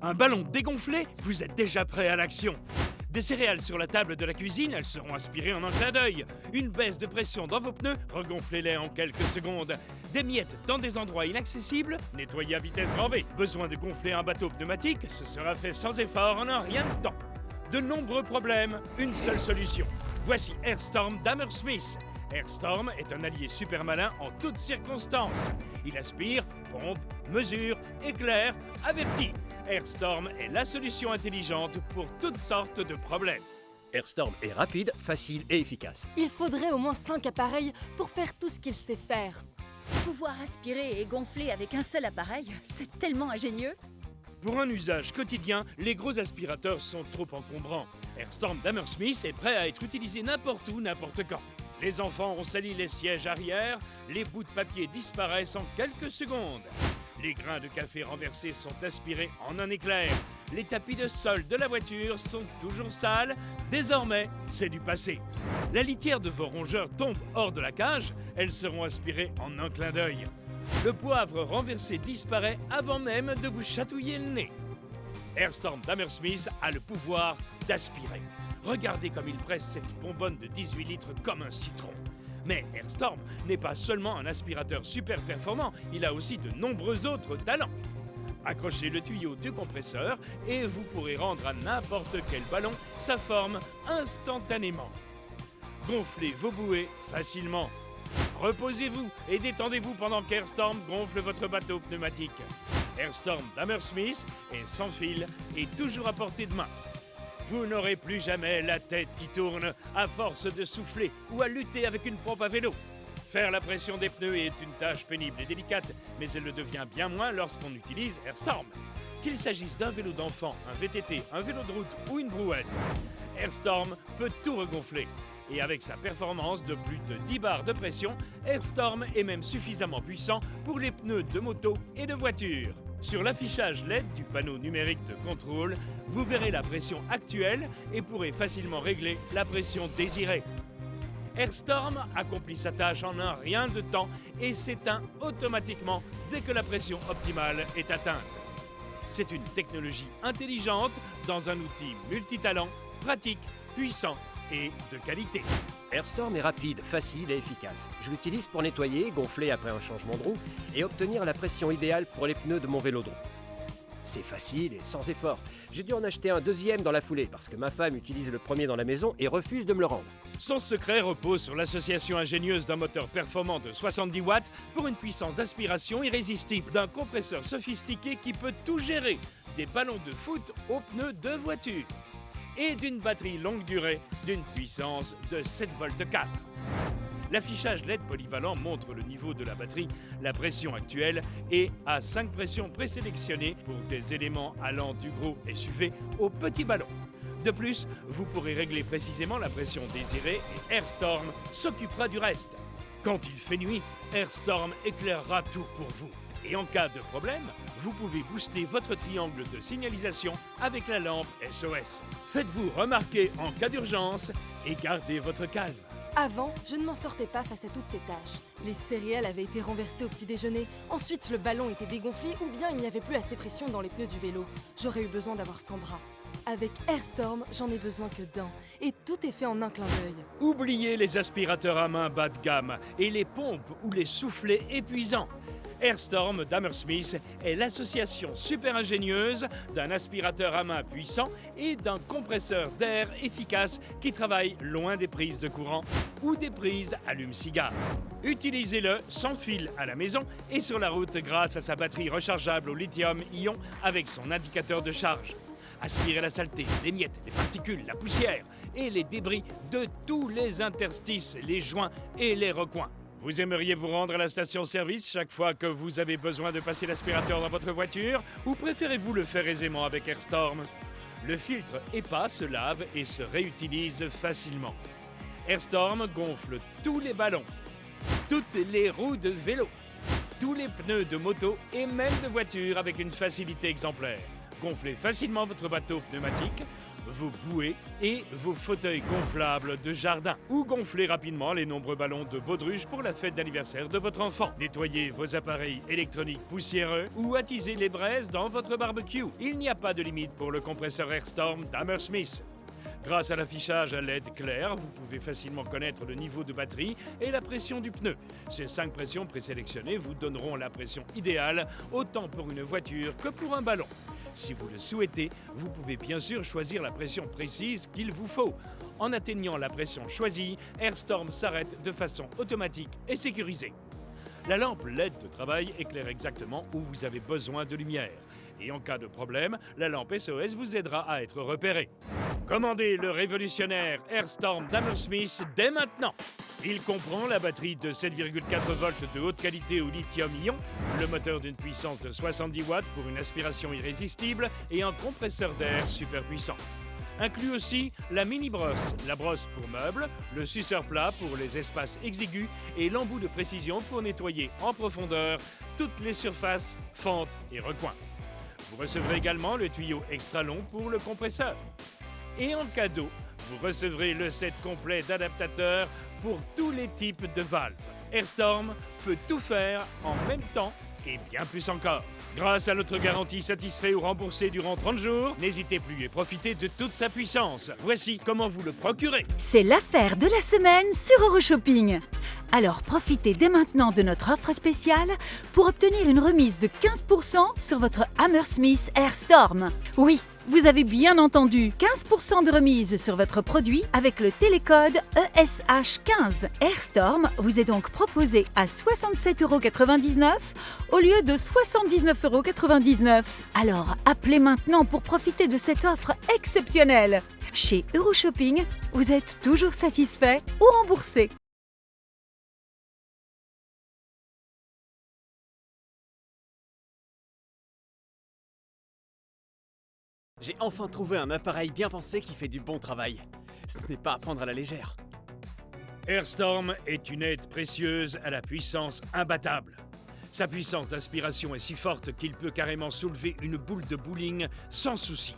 Un ballon dégonflé, vous êtes déjà prêt à l'action. Des céréales sur la table de la cuisine, elles seront aspirées en un clin d'œil. Une baisse de pression dans vos pneus, regonflez-les en quelques secondes. Des miettes dans des endroits inaccessibles, nettoyez à vitesse grand V. Besoin de gonfler un bateau pneumatique, ce sera fait sans effort en un rien de temps. De nombreux problèmes, une seule solution. Voici Airstorm d'Hammersmith. Airstorm est un allié super malin en toutes circonstances. Il aspire, pompe, mesure, éclaire, avertit. Airstorm est la solution intelligente pour toutes sortes de problèmes. Airstorm est rapide, facile et efficace. Il faudrait au moins 5 appareils pour faire tout ce qu'il sait faire. Pouvoir aspirer et gonfler avec un seul appareil, c'est tellement ingénieux. Pour un usage quotidien, les gros aspirateurs sont trop encombrants. Airstorm d'Hammersmith est prêt à être utilisé n'importe où, n'importe quand. Les enfants ont sali les sièges arrière, les bouts de papier disparaissent en quelques secondes. Les grains de café renversés sont aspirés en un éclair. Les tapis de sol de la voiture sont toujours sales. Désormais, c'est du passé. La litière de vos rongeurs tombe hors de la cage. Elles seront aspirées en un clin d'œil. Le poivre renversé disparaît avant même de vous chatouiller le nez. Airstorm d'Hammersmith a le pouvoir d'aspirer. Regardez comme il presse cette bonbonne de 18 litres comme un citron. Mais Airstorm n'est pas seulement un aspirateur super performant, il a aussi de nombreux autres talents. Accrochez le tuyau du compresseur et vous pourrez rendre à n'importe quel ballon sa forme instantanément. Gonflez vos bouées facilement. Reposez-vous et détendez-vous pendant qu'Airstorm gonfle votre bateau pneumatique. Airstorm d'Hammersmith est sans fil et toujours à portée de main. Vous n'aurez plus jamais la tête qui tourne à force de souffler ou à lutter avec une pompe à vélo. Faire la pression des pneus est une tâche pénible et délicate, mais elle le devient bien moins lorsqu'on utilise Airstorm. Qu'il s'agisse d'un vélo d'enfant, un VTT, un vélo de route ou une brouette, Airstorm peut tout regonfler. Et avec sa performance de plus de 10 bars de pression, Airstorm est même suffisamment puissant pour les pneus de moto et de voiture. Sur l'affichage LED du panneau numérique de contrôle, vous verrez la pression actuelle et pourrez facilement régler la pression désirée. Airstorm accomplit sa tâche en un rien de temps et s'éteint automatiquement dès que la pression optimale est atteinte. C'est une technologie intelligente dans un outil multitalent, pratique, puissant et de qualité. Airstorm est rapide, facile et efficace. Je l'utilise pour nettoyer, gonfler après un changement de roue et obtenir la pression idéale pour les pneus de mon vélodrome. C'est facile et sans effort. J'ai dû en acheter un deuxième dans la foulée parce que ma femme utilise le premier dans la maison et refuse de me le rendre. Son secret repose sur l'association ingénieuse d'un moteur performant de 70 watts pour une puissance d'aspiration irrésistible, d'un compresseur sophistiqué qui peut tout gérer, des ballons de foot aux pneus de voiture, et d'une batterie longue durée d'une puissance de 7,4 V. L'affichage LED polyvalent montre le niveau de la batterie, la pression actuelle et à 5 pressions présélectionnées pour des éléments allant du gros SUV au petit ballon. De plus, vous pourrez régler précisément la pression désirée et Airstorm s'occupera du reste. Quand il fait nuit, Airstorm éclairera tout pour vous. Et en cas de problème, vous pouvez booster votre triangle de signalisation avec la lampe SOS. Faites-vous remarquer en cas d'urgence et gardez votre calme. Avant, je ne m'en sortais pas face à toutes ces tâches. Les céréales avaient été renversées au petit déjeuner, ensuite le ballon était dégonflé ou bien il n'y avait plus assez pression dans les pneus du vélo. J'aurais eu besoin d'avoir 100 bras. Avec Airstorm, j'en ai besoin que d'un. Et tout est fait en un clin d'œil. Oubliez les aspirateurs à main bas de gamme et les pompes ou les soufflets épuisants. Airstorm d'Hammersmith est l'association super ingénieuse d'un aspirateur à main puissant et d'un compresseur d'air efficace qui travaille loin des prises de courant ou des prises allume-cigare. Utilisez-le sans fil à la maison et sur la route grâce à sa batterie rechargeable au lithium-ion avec son indicateur de charge. Aspirez la saleté, les miettes, les particules, la poussière et les débris de tous les interstices, les joints et les recoins. Vous aimeriez vous rendre à la station-service chaque fois que vous avez besoin de passer l'aspirateur dans votre voiture ou préférez-vous le faire aisément avec Airstorm? Le filtre EPA se lave et se réutilise facilement. Airstorm gonfle tous les ballons, toutes les roues de vélo, tous les pneus de moto et même de voiture avec une facilité exemplaire. Gonflez facilement votre bateau pneumatique, vos bouées et vos fauteuils gonflables de jardin. Ou gonflez rapidement les nombreux ballons de baudruche pour la fête d'anniversaire de votre enfant. Nettoyez vos appareils électroniques poussiéreux ou attisez les braises dans votre barbecue. Il n'y a pas de limite pour le compresseur Airstorm d'Hammersmith. Grâce à l'affichage à LED clair, vous pouvez facilement connaître le niveau de batterie et la pression du pneu. Ces 5 pressions présélectionnées vous donneront la pression idéale, autant pour une voiture que pour un ballon. Si vous le souhaitez, vous pouvez bien sûr choisir la pression précise qu'il vous faut. En atteignant la pression choisie, Airstorm s'arrête de façon automatique et sécurisée. La lampe LED de travail éclaire exactement où vous avez besoin de lumière. Et en cas de problème, la lampe SOS vous aidera à être repéré. Commandez le révolutionnaire Airstorm d'Hammersmith dès maintenant. Il comprend la batterie de 7,4 volts de haute qualité au lithium-ion, le moteur d'une puissance de 70 watts pour une aspiration irrésistible et un compresseur d'air super puissant. Inclut aussi la mini-brosse, la brosse pour meubles, le suceur plat pour les espaces exigus et l'embout de précision pour nettoyer en profondeur toutes les surfaces, fentes et recoins. Vous recevrez également le tuyau extra long pour le compresseur. Et en cadeau, vous recevrez le set complet d'adaptateurs pour tous les types de valves. Airstorm peut tout faire en même temps et bien plus encore. Grâce à notre garantie satisfait ou remboursée durant 30 jours, n'hésitez plus et profitez de toute sa puissance. Voici comment vous le procurez. C'est l'affaire de la semaine sur Euroshopping. Alors profitez dès maintenant de notre offre spéciale pour obtenir une remise de 15% sur votre Hammersmith Airstorm. Oui, vous avez bien entendu, 15% de remise sur votre produit avec le télécode ESH15. Airstorm vous est donc proposé à 67,99 € au lieu de 79,99 €. Alors appelez maintenant pour profiter de cette offre exceptionnelle. Chez Euroshopping, vous êtes toujours satisfait ou remboursé. J'ai enfin trouvé un appareil bien pensé qui fait du bon travail. Ce n'est pas à prendre à la légère. Airstorm est une aide précieuse à la puissance imbattable. Sa puissance d'aspiration est si forte qu'il peut carrément soulever une boule de bowling sans souci.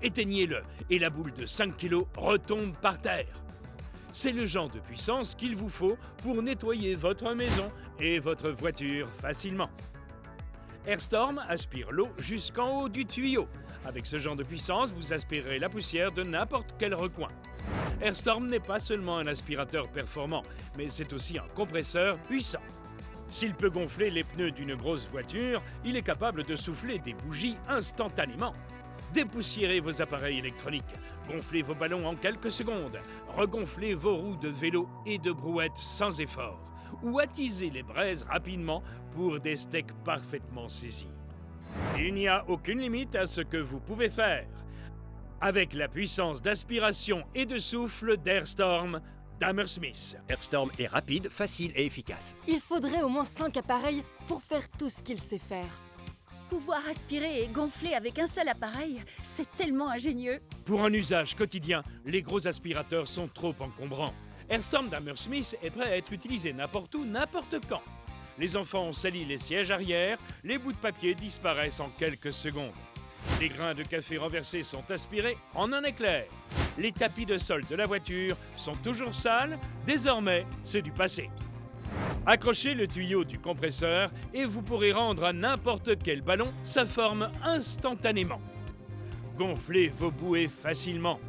Éteignez-le et la boule de 5 kg retombe par terre. C'est le genre de puissance qu'il vous faut pour nettoyer votre maison et votre voiture facilement. Airstorm aspire l'eau jusqu'en haut du tuyau. Avec ce genre de puissance, vous aspirerez la poussière de n'importe quel recoin. Airstorm n'est pas seulement un aspirateur performant, mais c'est aussi un compresseur puissant. S'il peut gonfler les pneus d'une grosse voiture, il est capable de souffler des bougies instantanément. Dépoussiérez vos appareils électroniques, gonflez vos ballons en quelques secondes, regonflez vos roues de vélo et de brouette sans effort, ou attisez les braises rapidement pour des steaks parfaitement saisis. Il n'y a aucune limite à ce que vous pouvez faire. Avec la puissance d'aspiration et de souffle d'Airstorm d'Hammersmith. Airstorm est rapide, facile et efficace. Il faudrait au moins 5 appareils pour faire tout ce qu'il sait faire. Pouvoir aspirer et gonfler avec un seul appareil, c'est tellement ingénieux. Pour un usage quotidien, les gros aspirateurs sont trop encombrants. Airstorm d'Hammersmith est prêt à être utilisé n'importe où, n'importe quand. Les enfants ont sali les sièges arrière, les bouts de papier disparaissent en quelques secondes. Les grains de café renversés sont aspirés en un éclair. Les tapis de sol de la voiture sont toujours sales, désormais c'est du passé. Accrochez le tuyau du compresseur et vous pourrez rendre à n'importe quel ballon sa forme instantanément. Gonflez vos bouées facilement.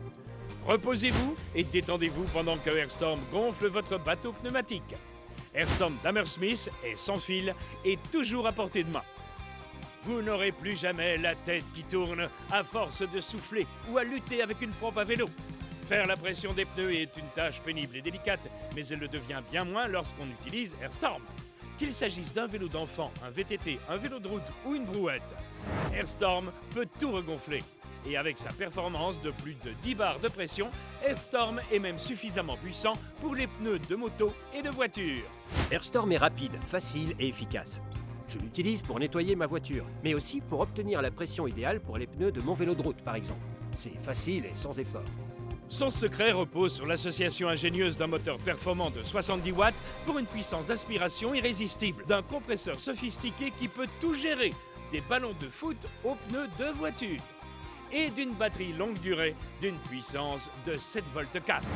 Reposez-vous et détendez-vous pendant que Airstorm gonfle votre bateau pneumatique. Airstorm d'Hammersmith est sans fil et toujours à portée de main. Vous n'aurez plus jamais la tête qui tourne à force de souffler ou à lutter avec une pompe à vélo. Faire la pression des pneus est une tâche pénible et délicate, mais elle le devient bien moins lorsqu'on utilise Airstorm. Qu'il s'agisse d'un vélo d'enfant, un VTT, un vélo de route ou une brouette, Airstorm peut tout regonfler. Et avec sa performance de plus de 10 bars de pression, Airstorm est même suffisamment puissant pour les pneus de moto et de voiture. Airstorm est rapide, facile et efficace. Je l'utilise pour nettoyer ma voiture, mais aussi pour obtenir la pression idéale pour les pneus de mon vélo de route, par exemple. C'est facile et sans effort. Son secret repose sur l'association ingénieuse d'un moteur performant de 70 watts pour une puissance d'aspiration irrésistible, d'un compresseur sophistiqué qui peut tout gérer, des ballons de foot aux pneus de voiture. et d'une batterie longue durée d'une puissance de 7 volts 4.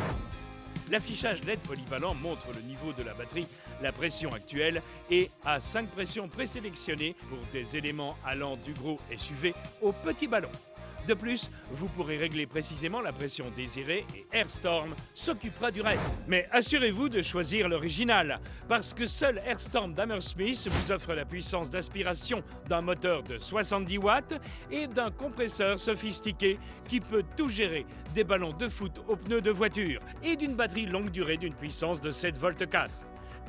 L'affichage LED polyvalent montre le niveau de la batterie, la pression actuelle et à 5 pressions présélectionnées pour des éléments allant du gros SUV au petit ballon. De plus, vous pourrez régler précisément la pression désirée et AirStorm s'occupera du reste. Mais assurez-vous de choisir l'original, parce que seul AirStorm d'Hammersmith vous offre la puissance d'aspiration d'un moteur de 70 watts et d'un compresseur sophistiqué qui peut tout gérer, des ballons de foot aux pneus de voiture et d'une batterie longue durée d'une puissance de 7 volts 4.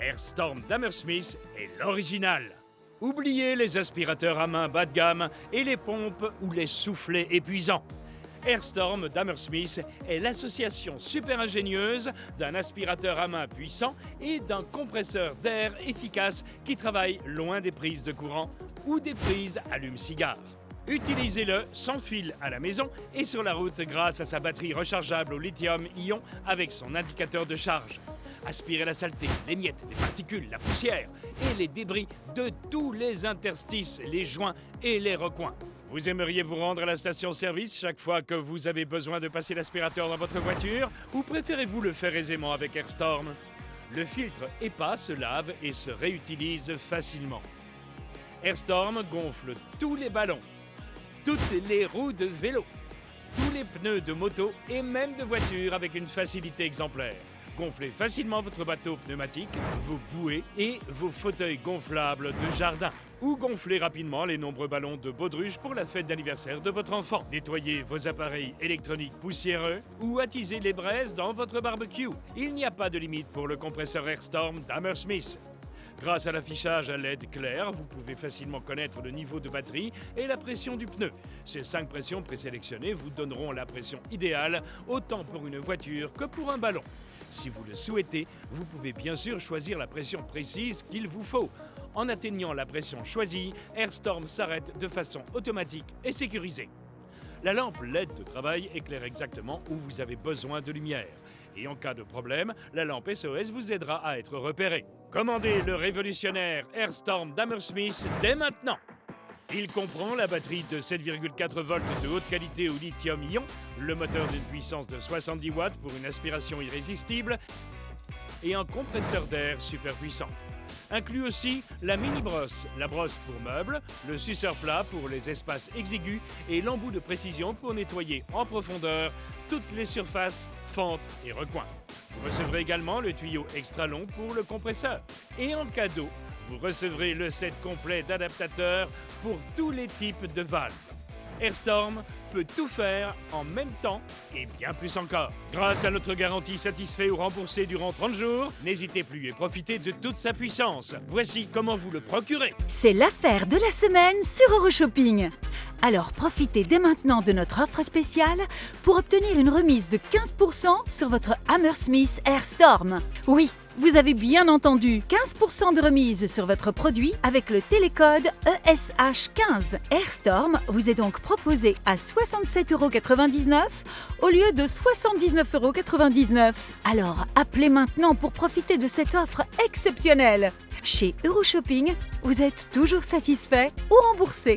AirStorm d'Hammersmith est l'original. Oubliez les aspirateurs à main bas de gamme et les pompes ou les soufflets épuisants. AirStorm d'Hammersmith est l'association super ingénieuse d'un aspirateur à main puissant et d'un compresseur d'air efficace qui travaille loin des prises de courant ou des prises allume-cigare. Utilisez-le sans fil à la maison et sur la route grâce à sa batterie rechargeable au lithium-ion avec son indicateur de charge. Aspirez la saleté, les miettes, les particules, la poussière et les débris de tous les interstices, les joints et les recoins. Vous aimeriez vous rendre à la station-service chaque fois que vous avez besoin de passer l'aspirateur dans votre voiture ou préférez-vous le faire aisément avec AirStorm? Le filtre EPA se lave et se réutilise facilement. AirStorm gonfle tous les ballons, toutes les roues de vélo, tous les pneus de moto et même de voiture avec une facilité exemplaire. Gonflez facilement votre bateau pneumatique, vos bouées et vos fauteuils gonflables de jardin. Ou gonflez rapidement les nombreux ballons de baudruche pour la fête d'anniversaire de votre enfant. Nettoyez vos appareils électroniques poussiéreux ou attisez les braises dans votre barbecue. Il n'y a pas de limite pour le compresseur AirStorm d'Hammersmith. Grâce à l'affichage à LED clair, vous pouvez facilement connaître le niveau de batterie et la pression du pneu. Ces 5 pressions présélectionnées vous donneront la pression idéale, autant pour une voiture que pour un ballon. Si vous le souhaitez, vous pouvez bien sûr choisir la pression précise qu'il vous faut. En atteignant la pression choisie, AirStorm s'arrête de façon automatique et sécurisée. La lampe LED de travail éclaire exactement où vous avez besoin de lumière. Et en cas de problème, la lampe SOS vous aidera à être repéré. Commandez le révolutionnaire AirStorm d'Hammersmith dès maintenant. Il comprend la batterie de 7,4 volts de haute qualité au lithium-ion, le moteur d'une puissance de 70 watts pour une aspiration irrésistible et un compresseur d'air super puissant. Inclut aussi la mini-brosse, la brosse pour meubles, le suceur plat pour les espaces exigus et l'embout de précision pour nettoyer en profondeur toutes les surfaces, fentes et recoins. Vous recevrez également le tuyau extra long pour le compresseur. Et en cadeau, vous recevrez le set complet d'adaptateurs pour tous les types de valves. AirStorm peut tout faire en même temps et bien plus encore. Grâce à notre garantie satisfait ou remboursée durant 30 jours, n'hésitez plus et profitez de toute sa puissance. Voici comment vous le procurer. C'est l'affaire de la semaine sur Euroshopping. Alors profitez dès maintenant de notre offre spéciale pour obtenir une remise de 15% sur votre Hammersmith AirStorm. Oui, vous avez bien entendu, 15% de remise sur votre produit avec le télécode ESH15. AirStorm vous est donc proposé à 67,99 € au lieu de 79,99 €. Alors appelez maintenant pour profiter de cette offre exceptionnelle. Chez Euroshopping, vous êtes toujours satisfait ou remboursé.